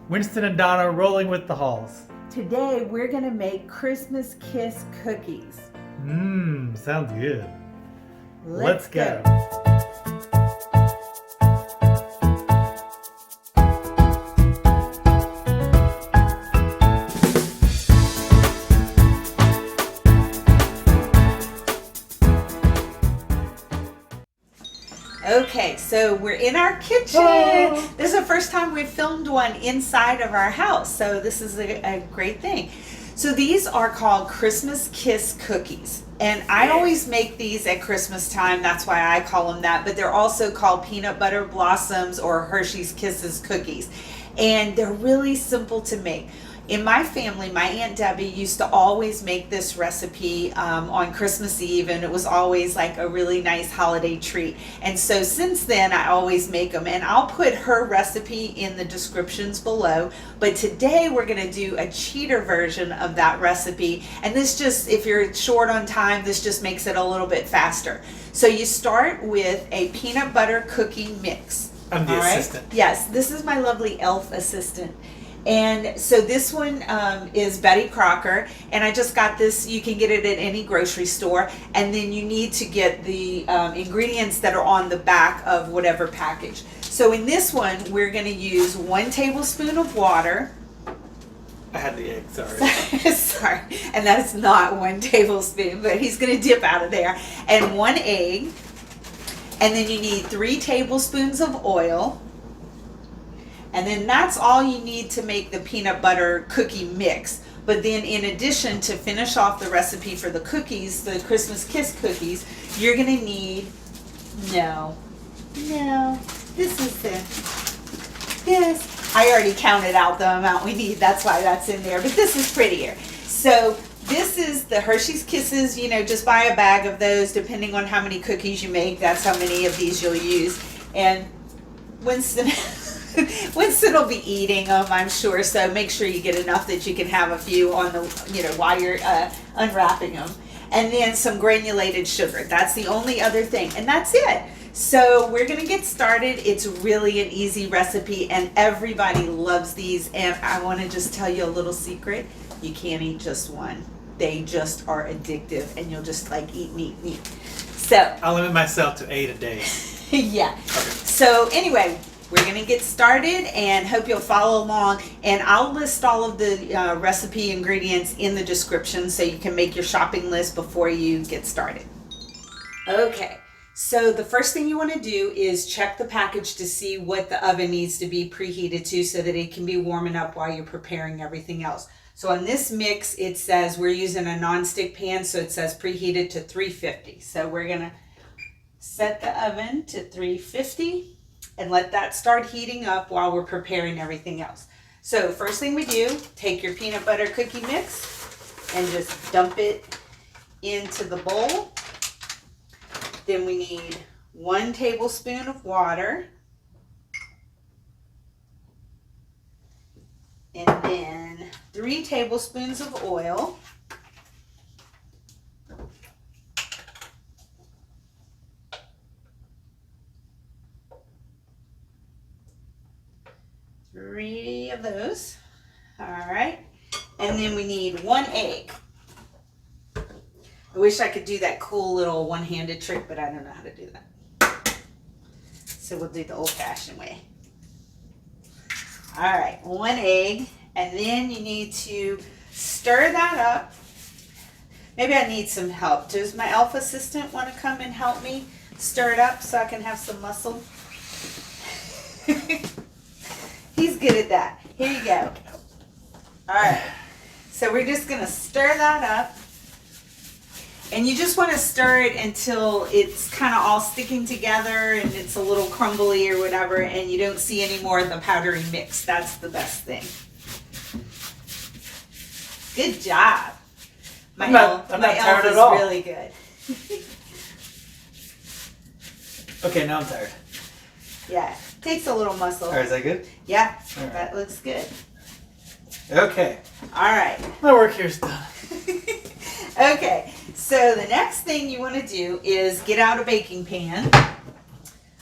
Winston and Donna rolling with the halls. Today we're gonna make Christmas Kiss cookies. Sounds good. Let's go. Okay, so we're in our kitchen. Oh. This is the first time we've filmed one inside of our house, so this is a great thing. So these are called Christmas Kiss cookies, and I always make these at Christmas time. That's why I call them that, but they're also called peanut butter blossoms or Hershey's Kisses cookies, and they're really simple to make. In my family, my Aunt Debbie used to always make this recipe on Christmas Eve, and it was always like a really nice holiday treat. And so since then, I always make them, and I'll put her recipe in the descriptions below. But today we're gonna do a cheater version of that recipe. And this just, if you're short on time, this just makes it a little bit faster. So you start with a peanut butter cookie mix. I'm the assistant. Yes, this is my lovely elf assistant. And so this one is Betty Crocker, and I just got this. You can get it at any grocery store, and then you need to get the ingredients that are on the back of whatever package. So in this one, we're going to use 1 tablespoon of water. I had the egg, sorry. Sorry, and that's not 1 tablespoon, but he's going to dip out of there. And 1 egg, and then you need 3 tablespoons of oil. And then that's all you need to make the peanut butter cookie mix. But then in addition, to finish off the recipe for the cookies, the Christmas Kiss cookies, you're gonna need, this is this. I already counted out the amount we need, that's why that's in there, but this is prettier. So this is the Hershey's Kisses, just buy a bag of those, depending on how many cookies you make, that's how many of these you'll use. And Winston will be eating them, I'm sure, so make sure you get enough that you can have a few on the, while you're unwrapping them. And then some granulated sugar. That's the only other thing, and that's it. So we're gonna get started. It's really an easy recipe, and everybody loves these. And I wanna just tell you a little secret. You can't eat just one. They just are addictive, and you'll just like eat. So I'll limit myself to 8 a day. yeah. Okay. So anyway, we're going to get started, and hope you'll follow along, and I'll list all of the recipe ingredients in the description so you can make your shopping list before you get started. Okay, so the first thing you want to do is check the package to see what the oven needs to be preheated to so that it can be warming up while you're preparing everything else. So on this mix, it says we're using a non-stick pan, so it says preheated to 350. So we're going to set the oven to 350. And let that start heating up while we're preparing everything else. So first thing we do, take your peanut butter cookie mix and just dump it into the bowl. Then we need 1 tablespoon of water. And then 3 tablespoons of oil. Three of those. All right. And then we need 1 egg. I wish I could do that cool little one-handed trick, but I don't know how to do that. So we'll do the old-fashioned way. All right, 1 egg. And then you need to stir that up. Maybe I need some help. Does my elf assistant want to come and help me stir it up so I can have some muscle? He's good at that. Here you go. All right. So we're just going to stir that up. And you just want to stir it until it's kind of all sticking together and it's a little crumbly or whatever, and you don't see any more of the powdery mix. That's the best thing. Good job. My elf is really good. Okay, now I'm tired. Yeah, takes a little muscle. All right, is that good? Yeah, All right. that looks good. Okay. All right. My work here's done. Okay, so the next thing you want to do is get out a baking pan.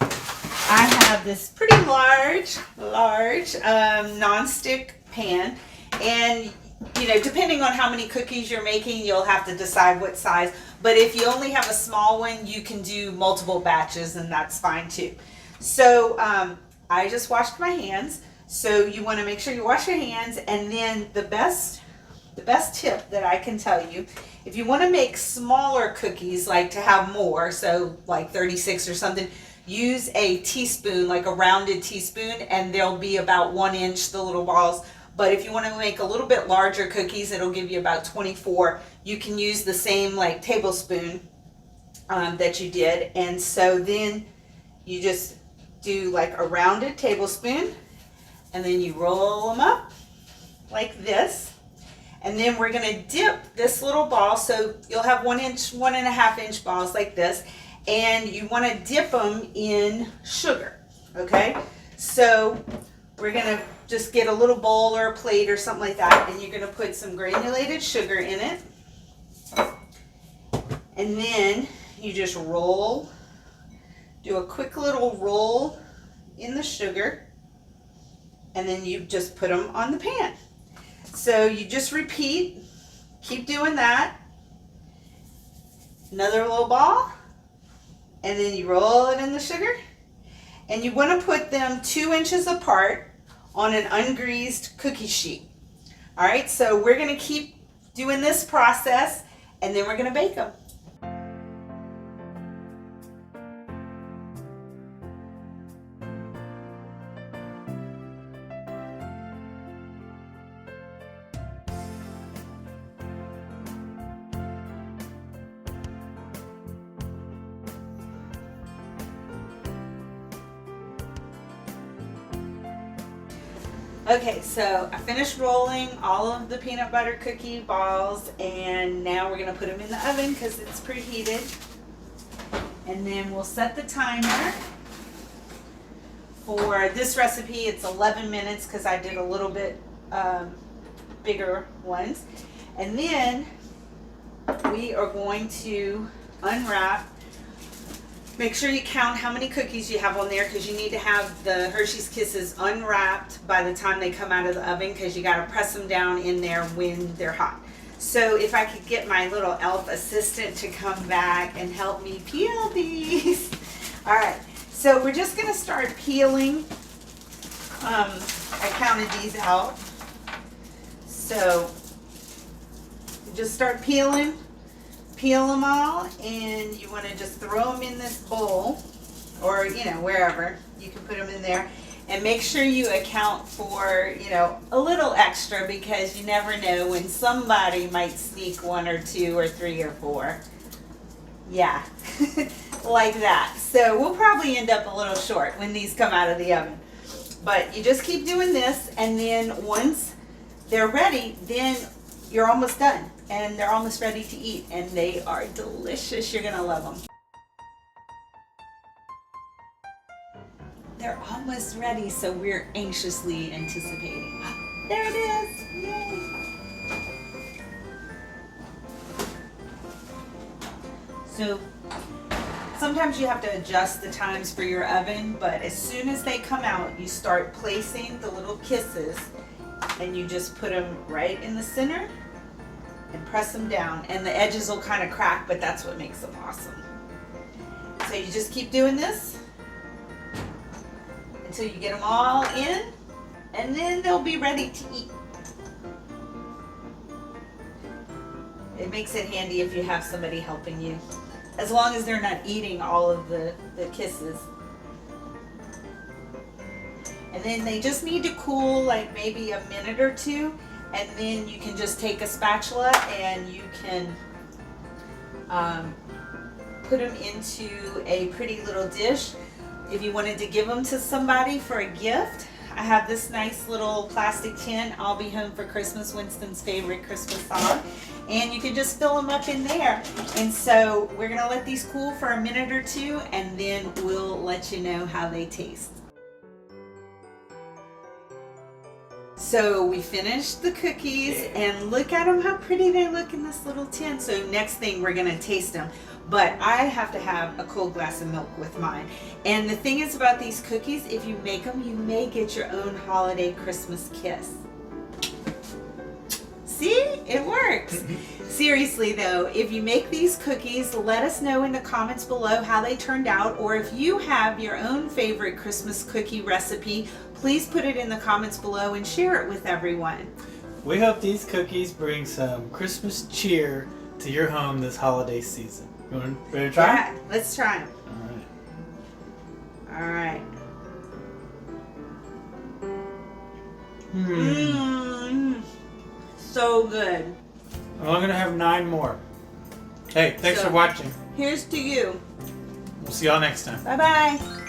I have this pretty large nonstick pan, and you know, depending on how many cookies you're making, you'll have to decide what size. But if you only have a small one, you can do multiple batches, and that's fine too. So I just washed my hands. So you want to make sure you wash your hands, and then the best tip that I can tell you, if you want to make smaller cookies, like to have more, so like 36 or something, use a teaspoon, like a rounded teaspoon, and they'll be about 1 inch, the little balls. But if you want to make a little bit larger cookies, it'll give you about 24. You can use the same like tablespoon that you did. And so then you just do like a rounded tablespoon, and then you roll them up like this. And then we're going to dip this little ball. So you'll have 1 inch, 1.5 inch balls like this. And you want to dip them in sugar. Okay. So we're going to just get a little bowl or a plate or something like that, and you're going to put some granulated sugar in it. And then you just roll, do a quick little roll in the sugar, and then you just put them on the pan. So you just repeat, keep doing that. Another little ball, and then you roll it in the sugar. And you want to put them 2 inches apart on an ungreased cookie sheet. All right, so we're going to keep doing this process, and then we're going to bake them. Okay, so I finished rolling all of the peanut butter cookie balls, and now we're going to put them in the oven because it's preheated. And then we'll set the timer. For this recipe, it's 11 minutes because I did a little bit bigger ones. And then we are going to unwrap. Make sure you count how many cookies you have on there, because you need to have the Hershey's Kisses unwrapped by the time they come out of the oven, because you got to press them down in there when they're hot. So if I could get my little elf assistant to come back and help me peel these. All right, so we're just going to start peeling. I counted these out. So just start peeling. Peel them all, and you want to just throw them in this bowl, or you know, wherever you can put them in there, and make sure you account for, you know, a little extra, because you never know when somebody might sneak 1 or 2 or 3 or 4. Yeah, like that. So we'll probably end up a little short when these come out of the oven, but you just keep doing this, and then once they're ready, then you're almost done. And they're almost ready to eat, and they are delicious. You're gonna love them. They're almost ready, so we're anxiously anticipating. There it is! Yay! So sometimes you have to adjust the times for your oven, but as soon as they come out, you start placing the little kisses, and you just put them right in the center and press them down, and the edges will kind of crack, but that's what makes them awesome. So you just keep doing this until you get them all in, and then they'll be ready to eat. It makes it handy if you have somebody helping you, as long as they're not eating all of the kisses. And then they just need to cool like maybe a minute or 2. And then you can just take a spatula and you can put them into a pretty little dish. If you wanted to give them to somebody for a gift, I have this nice little plastic tin, I'll Be Home for Christmas, Winston's favorite Christmas song. And you can just fill them up in there. And so we're going to let these cool for a minute or 2, and then we'll let you know how they taste. So we finished the cookies, and look at them, how pretty they look in this little tin. So next thing, we're gonna taste them. But I have to have a cold glass of milk with mine. And the thing is about these cookies, if you make them, you may get your own holiday Christmas kiss. See, it works. Seriously though, if you make these cookies, let us know in the comments below how they turned out, or if you have your own favorite Christmas cookie recipe, please put it in the comments below and share it with everyone. We hope these cookies bring some Christmas cheer to your home this holiday season. Ready to try? Yeah, let's try them. All right. All right. So good. Well, I'm gonna have 9 more. Hey, thanks for watching. Here's to you. We'll see y'all next time. Bye-bye.